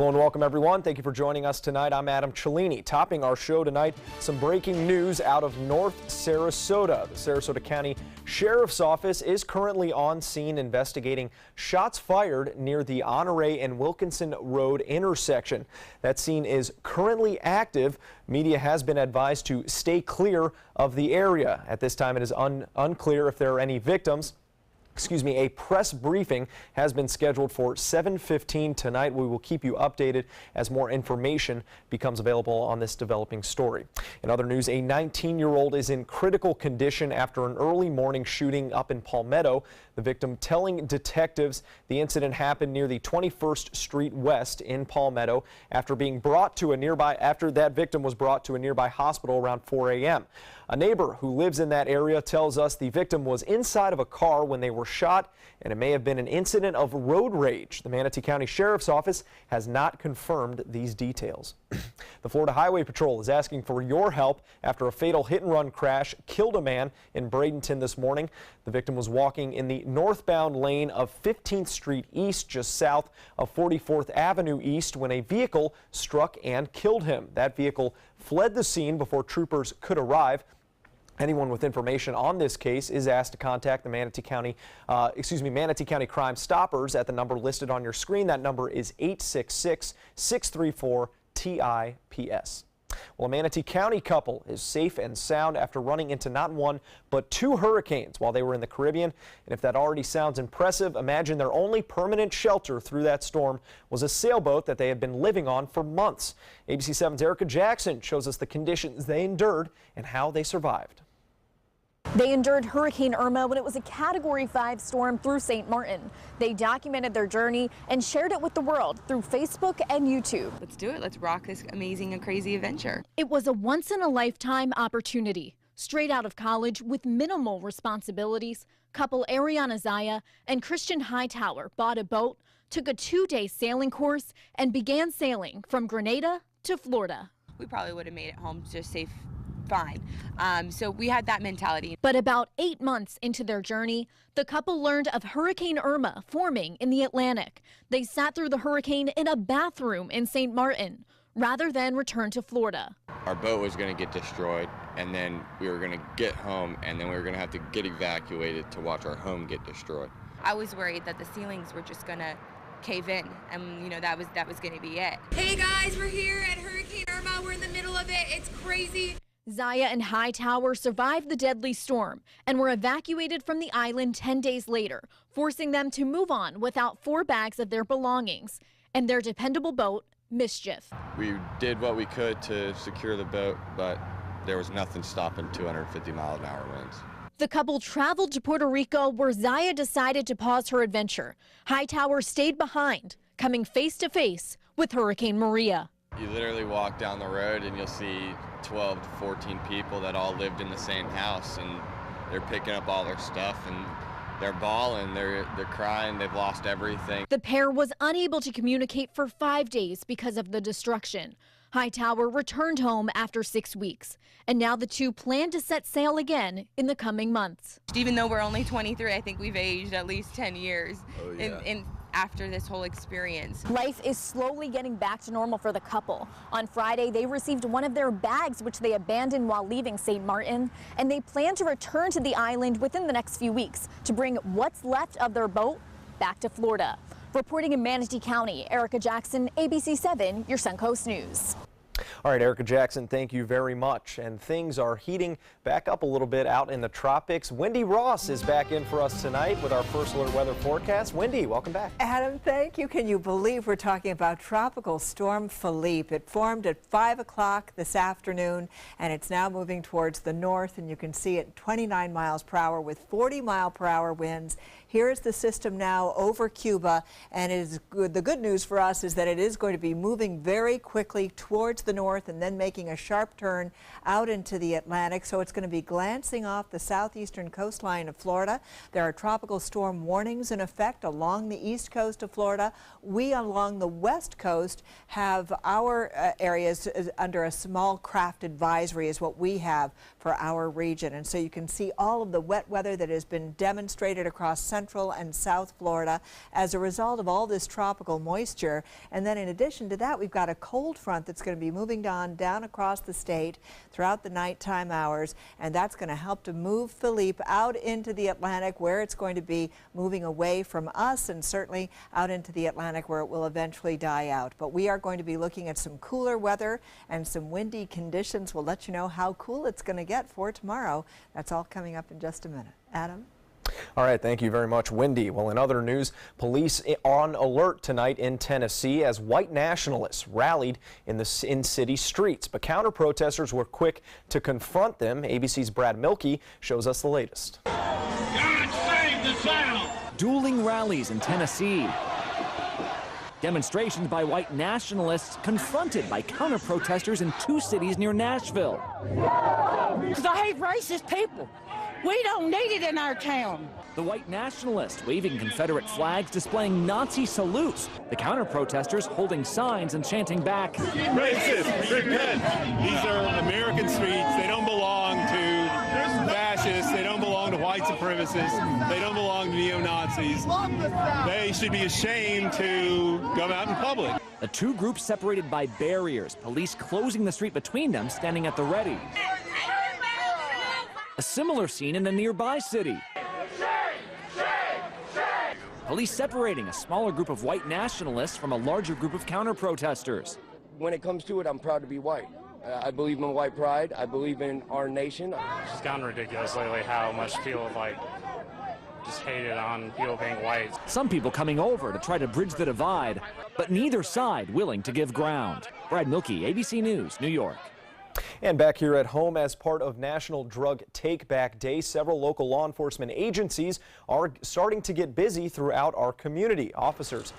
Hello and welcome everyone. Thank you for joining us tonight. I'm Adam Cellini. Topping our show tonight, some breaking news out of North Sarasota. The Sarasota County Sheriff's Office is currently on scene investigating shots fired near the Honore and Wilkinson Road intersection. That scene is currently active. Media has been advised to stay clear of the area. At this time, it is unclear if there are any victims. A press briefing has been scheduled for 7:15 tonight. We will keep you updated as more information becomes available on this developing story. In other news, a 19-year-old is in critical condition after an early morning shooting up in Palmetto. The victim telling detectives the incident happened near the 21st Street West in Palmetto after that victim was brought to a nearby hospital around 4 a.m. A neighbor who lives in that area tells us the victim was inside of a car when they were shot, and it may have been an incident of road rage. The Manatee County Sheriff's Office has not confirmed these details. The Florida Highway Patrol is asking for your help after a fatal hit-and-run crash killed a man in Bradenton this morning. The victim was walking in the northbound lane of 15th Street East, just south of 44th Avenue East, when a vehicle struck and killed him. That vehicle fled the scene before troopers could arrive. Anyone with information on this case is asked to contact the Manatee County Crime Stoppers at the number listed on your screen. That number is 866-634-TIPS. Well, a Manatee County couple is safe and sound after running into not one, but two hurricanes while they were in the Caribbean. And if that already sounds impressive, imagine their only permanent shelter through that storm was a sailboat that they had been living on for months. ABC 7's Erica Jackson shows us the conditions they endured and how they survived. They endured Hurricane Irma when it was a Category 5 storm through St. Martin. They documented their journey and shared it with the world through Facebook and YouTube. Let's do it. Let's rock this amazing and crazy adventure. It was a once-in-a-lifetime opportunity. Straight out of college with minimal responsibilities, couple Ariana Zaya and Christian Hightower bought a boat, took a 2-day sailing course, and began sailing from Grenada to Florida. We probably would have made it home just safe. Fine. So we had that mentality. But about 8 months into their journey, the couple learned of Hurricane Irma forming in the Atlantic. They sat through the hurricane in a bathroom in St. Martin rather than return to Florida. Our boat was going to get destroyed, and then we were going to get home, and then we were going to have to get evacuated to watch our home get destroyed. I was worried that the ceilings were just going to cave in, and that was going to be it. Hey guys, we're here at Hurricane Irma. We're in the middle of it. It's crazy. Zaya and Hightower survived the deadly storm and were evacuated from the island 10 days later, forcing them to move on without 4 bags of their belongings and their dependable boat, Mischief. We did what we could to secure the boat, but there was nothing stopping 250-mile-an-hour winds. The couple traveled to Puerto Rico, where Zaya decided to pause her adventure. Hightower stayed behind, coming face to face with Hurricane Maria. You literally walk down the road and you'll see 12 to 14 people that all lived in the same house, and they're picking up all their stuff and they're bawling, they're crying, they've lost everything. The pair was unable to communicate for 5 days because of the destruction. Hightower returned home after 6 weeks, and now the two plan to set sail again in the coming months. Even though we're only 23, I think we've aged at least 10 years yeah. After this whole experience. Life is slowly getting back to normal for the couple. On Friday, they received one of their bags, which they abandoned while leaving St. Martin, and they plan to return to the island within the next few weeks to bring what's left of their boat back to Florida. Reporting in Manatee County, Erica Jackson, ABC 7, your Suncoast News. All right, Erica Jackson, thank you very much. And things are heating back up a little bit out in the tropics. Wendy Ross is back in for us tonight with our first alert weather forecast. Wendy, welcome back. Adam, thank you. Can you believe we're talking about Tropical Storm Philippe? It formed at 5 o'clock this afternoon, and it's now moving towards the north, and you can see it 29 miles per hour with 40-mile-per-hour winds. Here's the system now over Cuba, and it is good. The good news for us is that it is going to be moving very quickly towards the north and then making a sharp turn out into the Atlantic. So it's going to be glancing off the southeastern coastline of Florida. There are tropical storm warnings in effect along the east coast of Florida. We along the west coast have our areas under a small craft advisory is what we have for our region. And so you can see all of the wet weather that has been demonstrated across central central and south Florida as a result of all this tropical moisture. And then in addition to that, we've got a cold front that's going to be moving down across the state throughout the nighttime hours, and that's going to help to move Philippe out into the Atlantic, where it's going to be moving away from us and certainly out into the Atlantic where it will eventually die out. But we are going to be looking at some cooler weather and some windy conditions. We'll let you know how cool it's going to get for tomorrow. That's all coming up in just a minute. Adam? All right, thank you very much, Wendy. Well, in other news, police on alert tonight in Tennessee as white nationalists rallied in the city streets. But counter-protesters were quick to confront them. ABC's Brad Milkey shows us the latest. God save the South! Dueling rallies in Tennessee. Demonstrations by white nationalists confronted by counter-protesters in 2 cities near Nashville. Because I hate racist people. We don't need it in our town. The white nationalists waving Confederate flags, displaying Nazi salutes. The counter-protesters holding signs and chanting back, "Racist, repent." These are American streets. They don't belong to fascists. They don't belong to white supremacists. They don't belong to neo-Nazis. They should be ashamed to come out in public. The 2 groups separated by barriers, police closing the street between them, standing at the ready. A similar scene in a nearby city. Police separating a smaller group of white nationalists from a larger group of counter-protesters. When it comes to it, I'm proud to be white. I believe in white pride. I believe in our nation. It's gotten ridiculous lately how much people just hated on people being white. Some people coming over to try to bridge the divide, but neither side willing to give ground. Brad Milkey, ABC News, New York. And back here at home, as part of National Drug Take Back Day, several local law enforcement agencies are starting to get busy throughout our community. Officers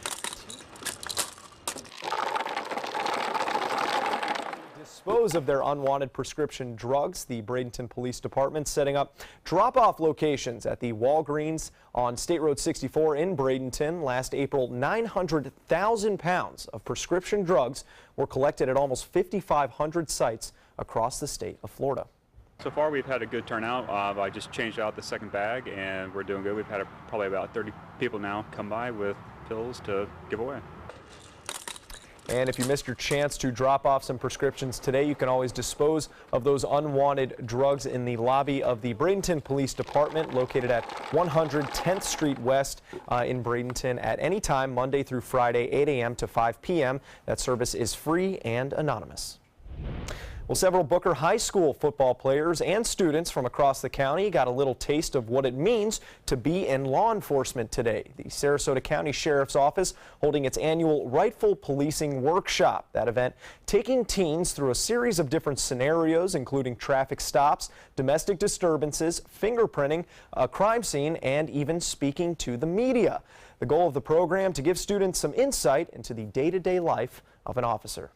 dispose of their unwanted prescription drugs. The Bradenton Police Department setting up drop-off locations at the Walgreens on State Road 64 in Bradenton. Last April, 900,000 pounds of prescription drugs were collected at almost 5,500 sites across the state of Florida. So far, we've had a good turnout. I just changed out the second bag, and we're doing good. We've had probably about 30 people now come by with pills to give away. And if you missed your chance to drop off some prescriptions today, you can always dispose of those unwanted drugs in the lobby of the Bradenton Police Department, located at 100 10th Street West in Bradenton at any time, Monday through Friday, 8 a.m. to 5 p.m. That service is free and anonymous. Well, several Booker High School football players and students from across the county got a little taste of what it means to be in law enforcement today. The Sarasota County Sheriff's Office holding its annual Rightful Policing Workshop. That event taking teens through a series of different scenarios, including traffic stops, domestic disturbances, fingerprinting, a crime scene, and even speaking to the media. The goal of the program to give students some insight into the day-to-day life of an officer.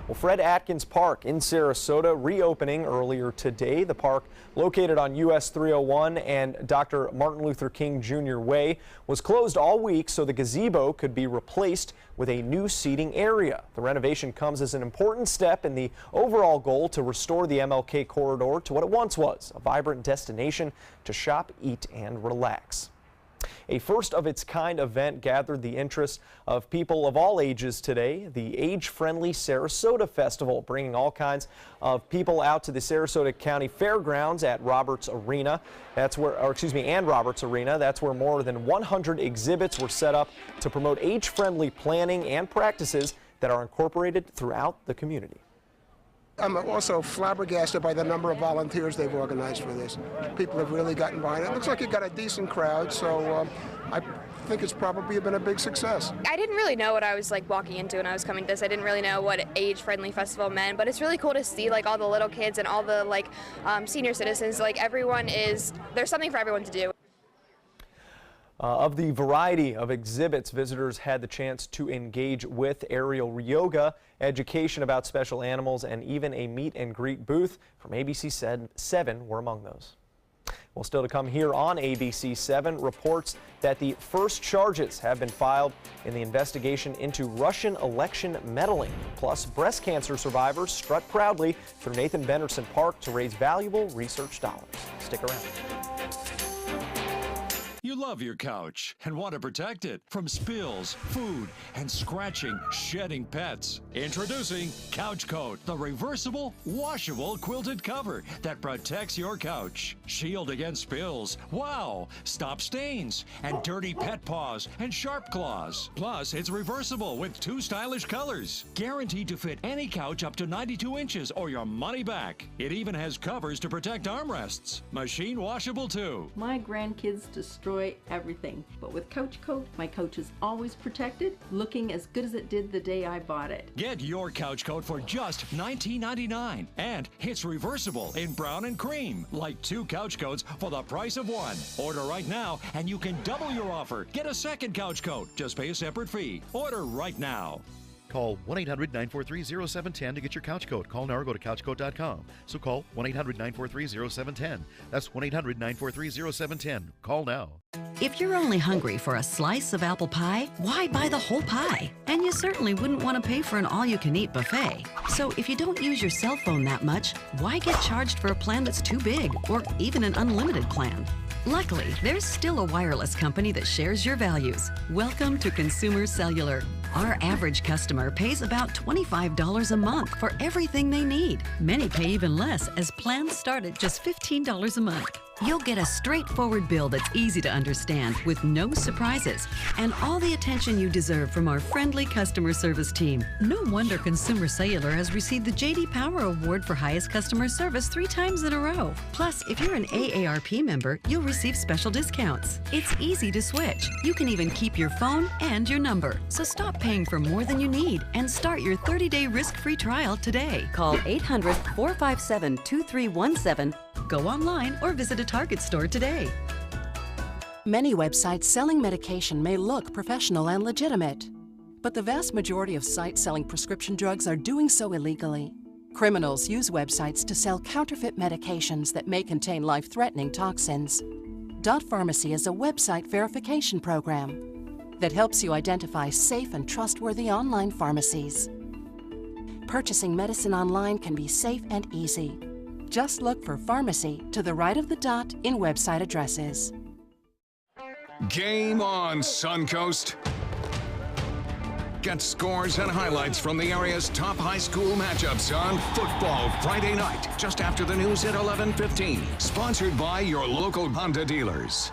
Well, Fred Atkins Park in Sarasota reopening earlier today. The park, located on US 301 and Dr. Martin Luther King Jr. Way, was closed all week so the gazebo could be replaced with a new seating area. The renovation comes as an important step in the overall goal to restore the MLK corridor to what it once was, a vibrant destination to shop, eat, and relax. A first-of-its-kind event gathered the interest of people of all ages today, the age-friendly Sarasota Festival, bringing all kinds of people out to the Sarasota County Fairgrounds at Roberts Arena. And Roberts Arena. That's where more than 100 exhibits were set up to promote age-friendly planning and practices that are incorporated throughout the community. I'm also flabbergasted by the number of volunteers they've organized for this. People have really gotten behind it. It looks like it got a decent crowd, so I think it's probably been a big success. I didn't really know what I was walking into when I was coming to this. I didn't really know what age-friendly festival meant, but it's really cool to see all the little kids and all the senior citizens. There's something for everyone to do. Of the variety of exhibits, visitors had the chance to engage with aerial yoga, education about special animals, and even a meet and greet booth from ABC 7 were among those. Well, still to come here on ABC 7, reports that the first charges have been filed in the investigation into Russian election meddling. Plus, breast cancer survivors strut proudly through Nathan Benderson Park to raise valuable research dollars. Stick around. You love your couch and want to protect it from spills, food, and scratching, shedding pets. Introducing Couch Coat, the reversible, washable quilted cover that protects your couch. Shield against spills, wow, stop stains, and dirty pet paws and sharp claws. Plus, it's reversible with 2 stylish colors. Guaranteed to fit any couch up to 92 inches or your money back. It even has covers to protect armrests. Machine washable too. My grandkids destroy everything, but with Couch Coat, my couch is always protected, looking as good as it did the day I bought it. Get your Couch Coat for just $19.99, and it's reversible in brown and cream, like 2 couch coats for the price of 1. Order right now, and you can double your offer. Get a second Couch Coat. Just pay a separate fee. Order right now. Call 1-800-943-0710 to get your couch coat. Call now or go to couchcoat.com. So call 1-800-943-0710. That's 1-800-943-0710. Call now. If you're only hungry for a slice of apple pie, why buy the whole pie? And you certainly wouldn't want to pay for an all-you-can-eat buffet. So if you don't use your cell phone that much, why get charged for a plan that's too big or even an unlimited plan? Luckily, there's still a wireless company that shares your values. Welcome to Consumer Cellular. Our average customer pays about $25 a month for everything they need. Many pay even less, as plans start at just $15 a month. You'll get a straightforward bill that's easy to understand with no surprises and all the attention you deserve from our friendly customer service team. No wonder Consumer Cellular has received the J.D. Power Award for highest customer service 3 times in a row. Plus, if you're an AARP member, you'll receive special discounts. It's easy to switch. You can even keep your phone and your number. So stop paying for more than you need and start your 30-day risk-free trial today. Call 800-457-2317. Go online or visit a Target store today. Many websites selling medication may look professional and legitimate, but the vast majority of sites selling prescription drugs are doing so illegally. Criminals use websites to sell counterfeit medications that may contain life-threatening toxins. Dot Pharmacy is a website verification program that helps you identify safe and trustworthy online pharmacies. Purchasing medicine online can be safe and easy. Just look for pharmacy to the right of the dot in website addresses. Game on, Suncoast. Get scores and highlights from the area's top high school matchups on Football Friday night, just after the news at 11:15. Sponsored by your local Honda dealers.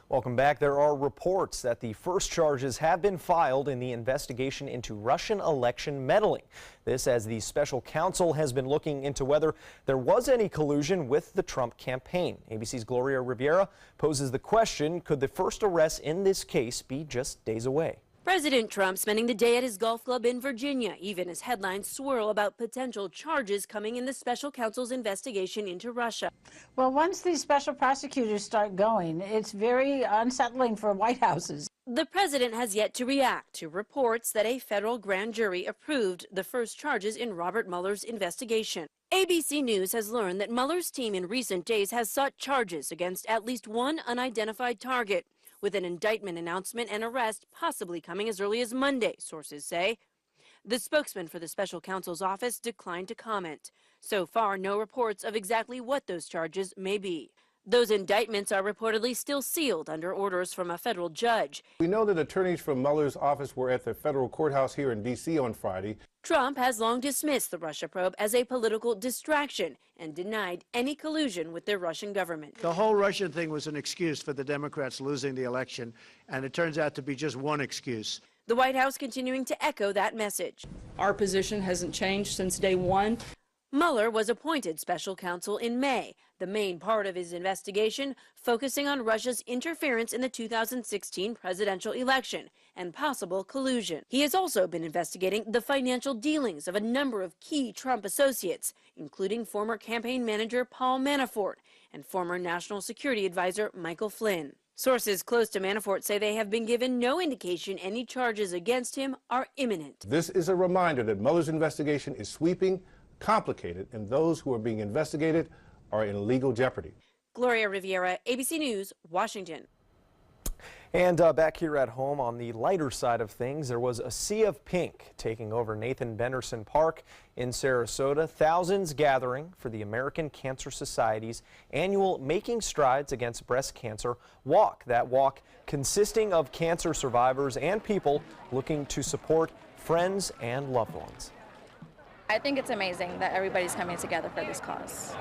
Welcome back. There are reports that the first charges have been filed in the investigation into Russian election meddling. This as the special counsel has been looking into whether there was any collusion with the Trump campaign. ABC's Gloria Riviera poses the question, could the first arrest in this case be just days away? President Trump spending the day at his golf club in Virginia, even as headlines swirl about potential charges coming in the special counsel's investigation into Russia. Well, once these special prosecutors start going, it's very unsettling for White Houses. The president has yet to react to reports that a federal grand jury approved the first charges in Robert Mueller's investigation. ABC News has learned that Mueller's team in recent days has sought charges against at least one unidentified target, with an indictment announcement and arrest possibly coming as early as Monday, sources say. The spokesman for the special counsel's office declined to comment. So far, no reports of exactly what those charges may be. Those indictments are reportedly still sealed under orders from a federal judge. We know that attorneys from Mueller's office were at the federal courthouse here in D.C. on Friday. Trump has long dismissed the Russia probe as a political distraction and denied any collusion with the Russian government. The whole Russian thing was an excuse for the Democrats losing the election, and it turns out to be just one excuse. The White House continuing to echo that message. Our position hasn't changed since day one. Mueller was appointed special counsel in May, the main part of his investigation focusing on Russia's interference in the 2016 presidential election and possible collusion. He has also been investigating the financial dealings of a number of key Trump associates, including former campaign manager Paul Manafort and former National Security Advisor Michael Flynn. Sources close to Manafort say they have been given no indication any charges against him are imminent. This is a reminder that Mueller's investigation is sweeping, complicated, and those who are being investigated are in legal jeopardy. Gloria Riviera, ABC News, Washington. And back here at home on the lighter side of things, there was a sea of pink taking over Nathan Benderson Park in Sarasota. Thousands gathering for the American Cancer Society's annual Making Strides Against Breast Cancer walk. That walk consisting of cancer survivors and people looking to support friends and loved ones. I think it's amazing that everybody's coming together for this cause.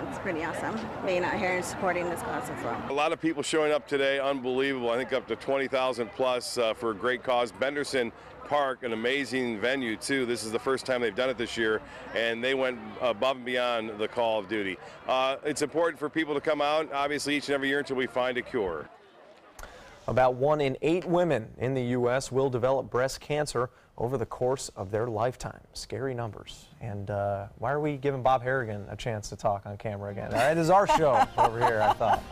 It's pretty awesome being out here and supporting this cause as well. A lot of people showing up today, unbelievable. I think up to 20,000 plus for a great cause. Benderson Park, an amazing venue too. This is the first time they've done it this year, and they went above and beyond the call of duty. It's important for people to come out, obviously, each and every year until we find a cure. About 1 in 8 women in the U.S. will develop breast cancer over the course of their lifetime. Scary numbers. And why are we giving Bob Harrigan a chance to talk on camera again? All right, this is our show over here, I thought.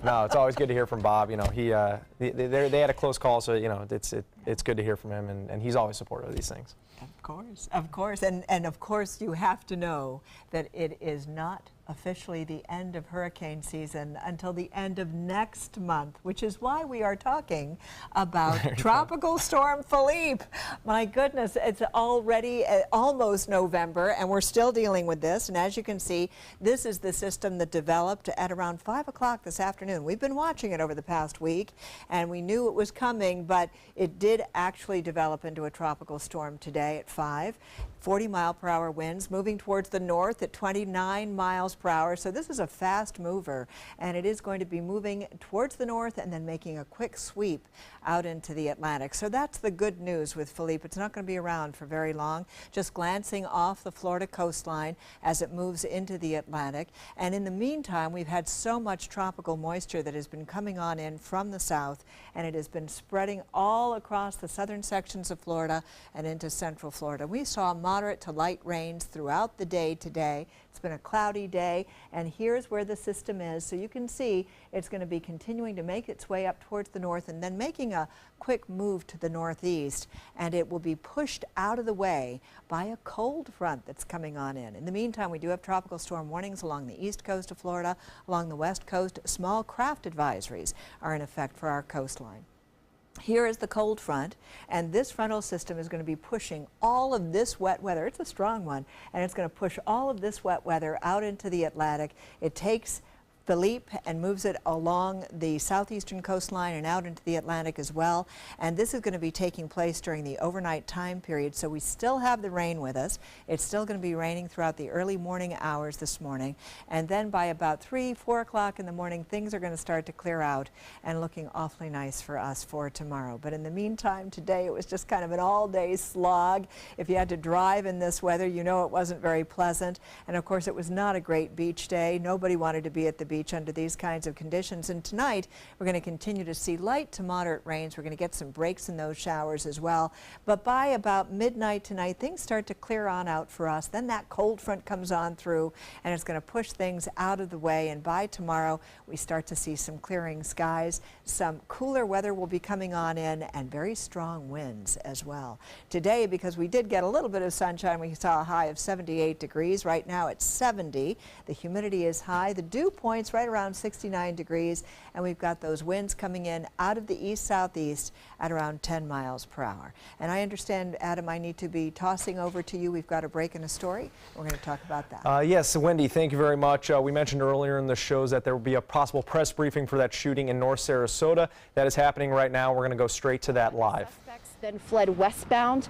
No, it's always good to hear from Bob. You know, they had a close call, so you know it's good to hear from him, and he's always supportive of these things. Of course, and of course you have to know that it is not officially the end of hurricane season until the end of next month, which is why we are talking about Tropical Storm Philippe. My goodness, it's already almost November, and we're still dealing with this. And as you can see, this is the system that developed at around 5 o'clock this afternoon. We've been watching it over the past week, and we knew it was coming, but it did actually develop into a tropical storm today at 5. 40-mile-per-hour winds moving towards the north at 29 miles per hour. So this is a fast mover, and it is going to be moving towards the north and then making a quick sweep out into the Atlantic. So that's the good news with Philippe. It's not going to be around for very long, just glancing off the Florida coastline as it moves into the Atlantic. And in the meantime, we've had so much tropical moisture that has been coming on in from the south, and it has been spreading all across the southern sections of Florida and into central Florida. We saw moderate to light rains throughout the day today. It's been a cloudy day, and here's where the system is. So you can see it's going to be continuing to make its way up towards the north and then making a quick move to the northeast, and it will be pushed out of the way by a cold front that's coming on in. In the meantime, we do have tropical storm warnings along the east coast of Florida, along the west coast. Small craft advisories are in effect for our coastline. Here is the cold front, and this frontal system is going to be pushing all of this wet weather. It's a strong one, and it's going to push all of this wet weather out into the Atlantic. It takes Philippe and moves it along the southeastern coastline and out into the Atlantic as well. And this is going to be taking place during the overnight time period, so we still have the rain with us. It's still going to be raining throughout the early morning hours this morning. And then by about 3, 4 o'clock in the morning, things are going to start to clear out and looking awfully nice for us for tomorrow. But in the meantime, today it was just kind of an all-day slog. If you had to drive in this weather, you know it wasn't very pleasant. And of course, it was not a great beach day. Nobody wanted to be at the beach under these kinds of conditions. And tonight we're going to continue to see light to moderate rains. We're going to get some breaks in those showers as well. But by about midnight tonight, things start to clear on out for us. Then that cold front comes on through, and it's going to push things out of the way. And by tomorrow, we start to see some clearing skies. Some cooler weather will be coming on in, and very strong winds as well. Today, because we did get a little bit of sunshine, we saw a high of 78 degrees. Right now it's 70. The humidity is high. The dew point's right around 69 degrees, and we've got those winds coming in out of the east-southeast at around 10 miles per hour. And I understand, Adam, I need to be tossing over to you. We've got a break in a story. We're going to talk about that. Yes, Wendy, thank you very much. We mentioned earlier in the shows that there will be a possible press briefing for that shooting in North Sarasota. That is happening right now. We're going to go straight to that live. Then fled westbound.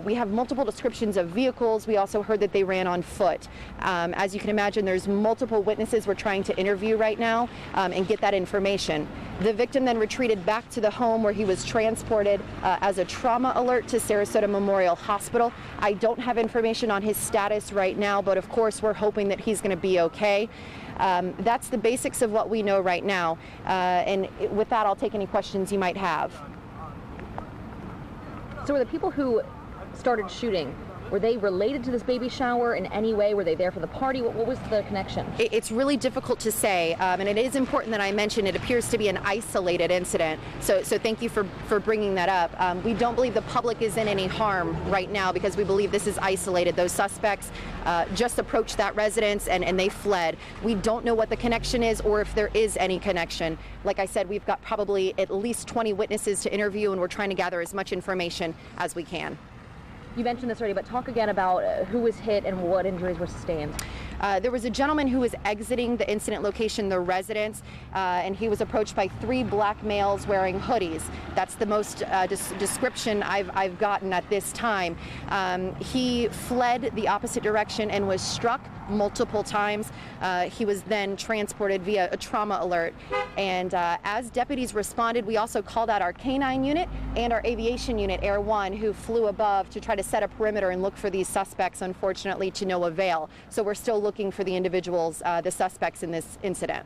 We have multiple descriptions of vehicles. We also heard that they ran on foot. As you can imagine, there's multiple witnesses we're trying to interview right now and get that information. The victim then retreated back to the home where he was transported as a trauma alert to Sarasota Memorial Hospital. I don't have information on his status right now, but of course we're hoping that he's going to be okay. That's the basics of what we know right now. And with that, I'll take any questions you might have. So were the people who started shooting, Were they related to this baby shower in any way? Were they there for the party? What was the connection? It's really difficult to say, and it is important that I mention it appears to be an isolated incident. So thank you for bringing that up. We don't believe the public is in any harm right now because we believe this is isolated. Those suspects just approached that residence and they fled. We don't know what the connection is or if there is any connection. Like I said, we've got probably at least 20 witnesses to interview, and we're trying to gather as much information as we can. You mentioned this already, but talk again about who was hit and what injuries were sustained. There was a gentleman who was exiting the incident location, the residence, and he was approached by 3 black males wearing hoodies. That's the most description I've gotten at this time. He fled the opposite direction and was struck multiple times. He was then transported via a trauma alert. And as deputies responded, we also called out our K-9 unit and our aviation unit, Air 1, who flew above to try to set a perimeter and look for these suspects, unfortunately to no avail. So we're still looking for the individuals, the suspects in this incident.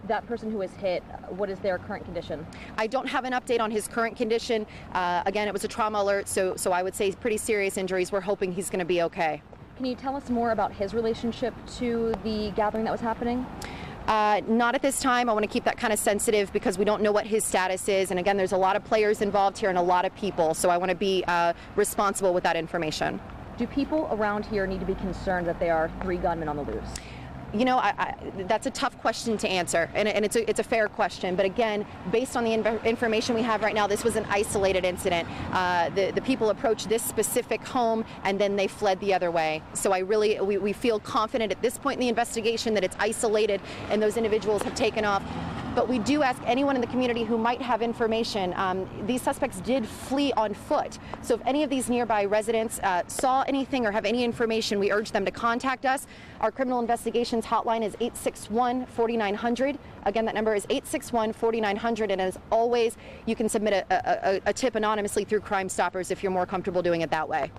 That person who was hit, what is their current condition? I don't have an update on his current condition. Again, it was a trauma alert, so I would say pretty serious injuries. We're hoping he's going to be okay. Can you tell us more about his relationship to the gathering that was happening? Not at this time. I want to keep that kind of sensitive because we don't know what his status is. And again, there's a lot of players involved here and a lot of people. So I want to be responsible with that information. Do people around here need to be concerned that there are 3 gunmen on the loose? You know, that's a tough question to answer, and it's a fair question. But again, based on the information we have right now, this was an isolated incident. The people approached this specific home, and then they fled the other way. So we feel confident at this point in the investigation that it's isolated, and those individuals have taken off. But we do ask anyone in the community who might have information. These suspects did flee on foot. So if any of these nearby residents saw anything or have any information, we urge them to contact us. Our criminal investigations hotline is 861-4900. Again, that number is 861-4900. And as always, you can submit a tip anonymously through Crime Stoppers if you're more comfortable doing it that way.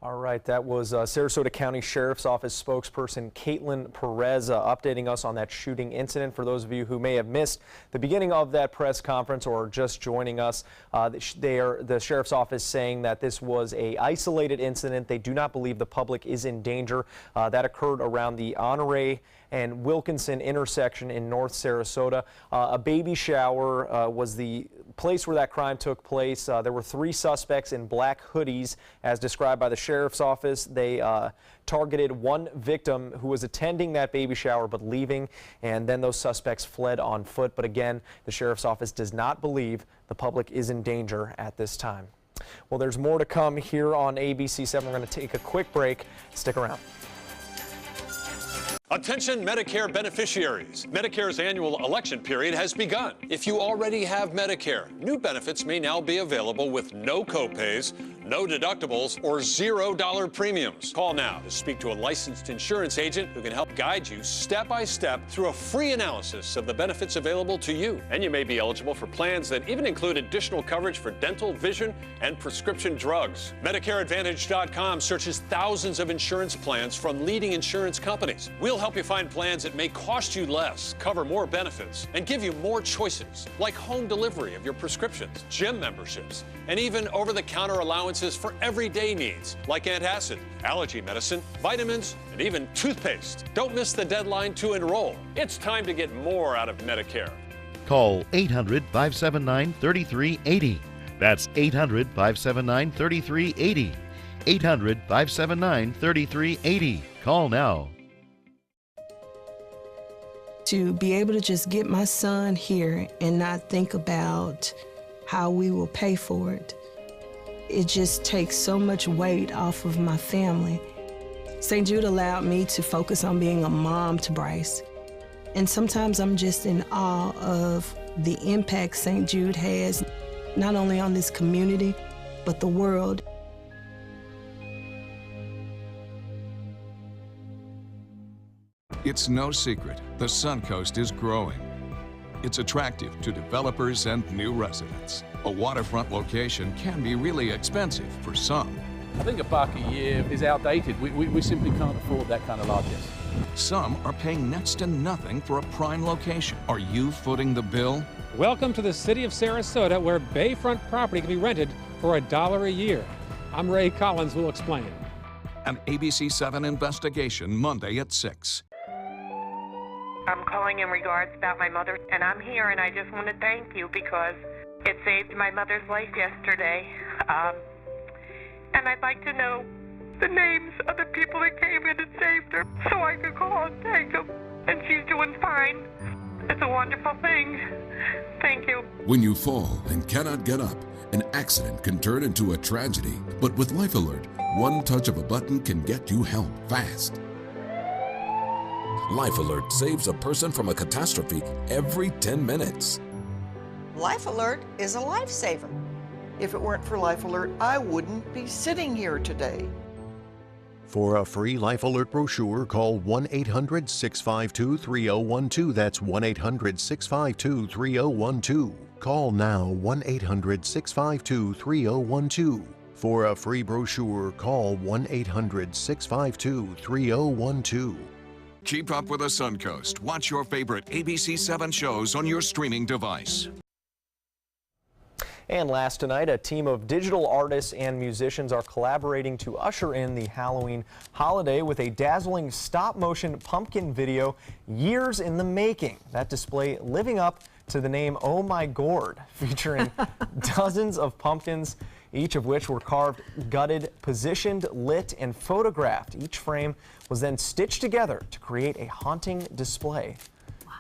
All right, that was Sarasota County Sheriff's Office spokesperson Caitlin Perez updating us on that shooting incident. For those of you who may have missed the beginning of that press conference or just joining us, the Sheriff's Office saying that this was an isolated incident. They do not believe the public is in danger. That occurred around the Honore and Wilkinson intersection in North Sarasota. A baby shower was the place where that crime took place. There were 3 suspects in black hoodies, as described by the Sheriff's Office. They targeted one victim who was attending that baby shower but leaving, and then those suspects fled on foot. But again, the Sheriff's Office does not believe the public is in danger at this time. Well, there's more to come here on ABC 7. We're going to take a quick break. Stick around. Attention Medicare beneficiaries. Medicare's annual election period has begun. If you already have Medicare, new benefits may now be available with no copays, no deductibles, or $0 premiums. Call now to speak to a licensed insurance agent who can help guide you step by step through a free analysis of the benefits available to you. And you may be eligible for plans that even include additional coverage for dental, vision, and prescription drugs. MedicareAdvantage.com searches thousands of insurance plans from leading insurance companies. We'll help you find plans that may cost you less, cover more benefits, and give you more choices, like home delivery of your prescriptions, gym memberships, and even over-the-counter allowances for everyday needs, like antacid, allergy medicine, vitamins, and even toothpaste. Don't miss the deadline to enroll. It's time to get more out of Medicare. Call 800-579-3380. That's 800-579-3380. 800-579-3380. Call now. To be able to just get my son here and not think about how we will pay for it, it just takes so much weight off of my family. St. Jude allowed me to focus on being a mom to Bryce. And sometimes I'm just in awe of the impact St. Jude has, not only on this community, but the world. It's no secret, the Suncoast is growing. It's attractive to developers and new residents. A waterfront location can be really expensive for some. I think $1 a year is outdated. We simply can't afford that kind of largesse. Some are paying next to nothing for a prime location. Are you footing the bill? Welcome to the city of Sarasota, where bayfront property can be rented for $1 a year. I'm Ray Collins. We'll explain. An ABC 7 investigation Monday at 6. I'm calling in regards about my mother, and I'm here, and I just want to thank you because it saved my mother's life yesterday. And I'd like to know the names of the people that came in and saved her so I could call and thank them. And she's doing fine. It's a wonderful thing. Thank you. When you fall and cannot get up, an accident can turn into a tragedy. But with Life Alert, one touch of a button can get you help fast. Life Alert saves a person from a catastrophe every 10 minutes. Life Alert is a lifesaver. If it weren't for Life Alert, I wouldn't be sitting here today. For a free Life Alert brochure, call 1-800-652-3012. That's 1-800-652-3012. Call now 1-800-652-3012. For a free brochure, call 1-800-652-3012. Keep up with the Suncoast. Watch your favorite ABC 7 shows on your streaming device. And last tonight, a team of digital artists and musicians are collaborating to usher in the Halloween holiday with a dazzling stop-motion pumpkin video years in the making. That display living up to the name Oh My Gourd, featuring dozens of pumpkins, each of which were carved, gutted, positioned, lit, and photographed. Each frame was then stitched together to create a haunting display.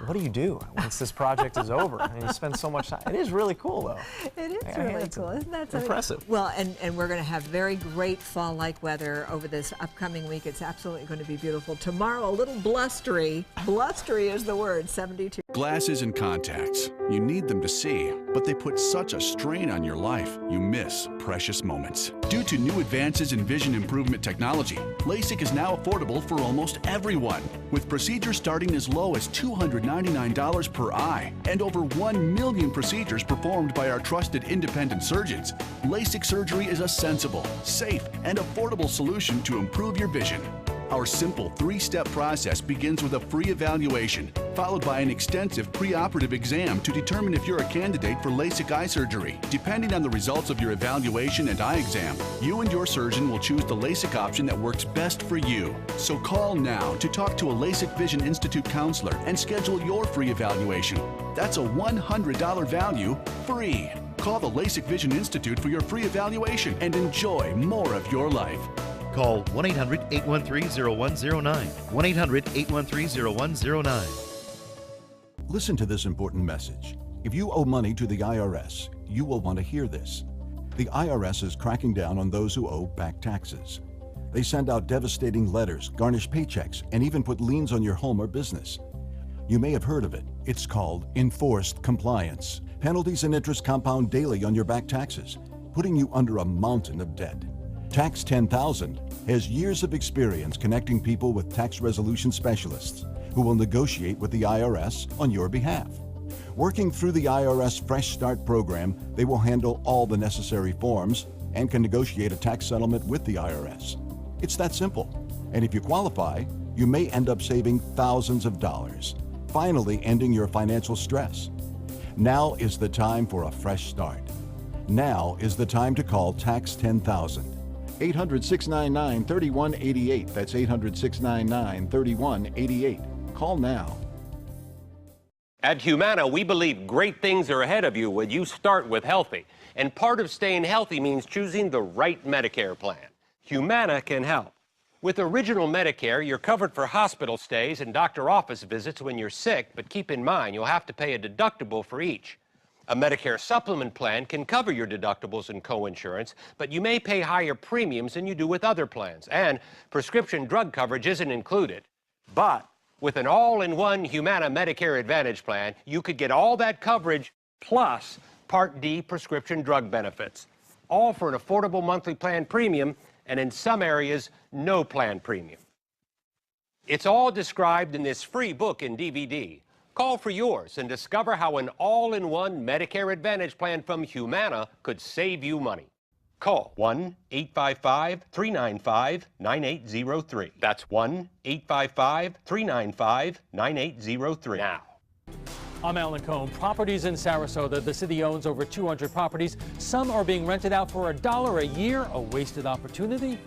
What do you do once this project is over? I mean, you spend so much time. It is really cool, though. It is really cool. Isn't that something? Impressive. Well, and we're going to have very great fall-like weather over this upcoming week. It's absolutely going to be beautiful. Tomorrow, a little blustery. Blustery is the word, 72. Glasses and contacts. You need them to see, but they put such a strain on your life, you miss precious moments. Due to new advances in vision improvement technology, LASIK is now affordable for almost everyone, with procedures starting as low as $299 per eye and over 1 million procedures performed by our trusted independent surgeons. LASIK surgery is a sensible, safe, and affordable solution to improve your vision. Our simple 3-step process begins with a free evaluation, followed by an extensive preoperative exam to determine if you're a candidate for LASIK eye surgery. Depending on the results of your evaluation and eye exam, you and your surgeon will choose the LASIK option that works best for you. So call now to talk to a LASIK Vision Institute counselor and schedule your free evaluation. That's a $100 value, free. Call the LASIK Vision Institute for your free evaluation and enjoy more of your life. Call 1-800-813-0109. 1-800-813-0109. Listen to this important message. If you owe money to the IRS, you will want to hear this. The IRS is cracking down on those who owe back taxes. They send out devastating letters, garnish paychecks, and even put liens on your home or business. You may have heard of it. It's called enforced compliance. Penalties and interest compound daily on your back taxes, putting you under a mountain of debt. Tax 10,000 has years of experience connecting people with tax resolution specialists who will negotiate with the IRS on your behalf. Working through the IRS Fresh Start program, they will handle all the necessary forms and can negotiate a tax settlement with the IRS. It's that simple. And if you qualify, you may end up saving thousands of dollars, finally ending your financial stress. Now is the time for a fresh start. Now is the time to call Tax 10,000. 800-699-3188. That's 800-699-3188. Call now. At Humana, we believe great things are ahead of you when you start with healthy. And part of staying healthy means choosing the right Medicare plan. Humana can help. With Original Medicare, you're covered for hospital stays and doctor office visits when you're sick, but keep in mind you'll have to pay a deductible for each. A Medicare supplement plan can cover your deductibles and coinsurance, but you may pay higher premiums than you do with other plans, and prescription drug coverage isn't included. But with an all-in-one Humana Medicare Advantage plan, you could get all that coverage plus Part D prescription drug benefits, all for an affordable monthly plan premium, and in some areas, no plan premium. It's all described in this free book and DVD. Call for yours and discover how an all-in-one Medicare Advantage plan from Humana could save you money. Call 1-855-395-9803. That's 1-855-395-9803 now. I'm Alan Cohn. Properties in Sarasota. The city owns over 200 properties. Some are being rented out for $1 a year. A wasted opportunity?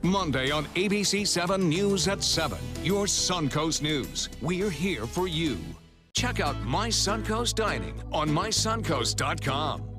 Monday on ABC 7 News at 7. Your Suncoast News. We're here for you. Check out My Suncoast Dining on mysuncoast.com.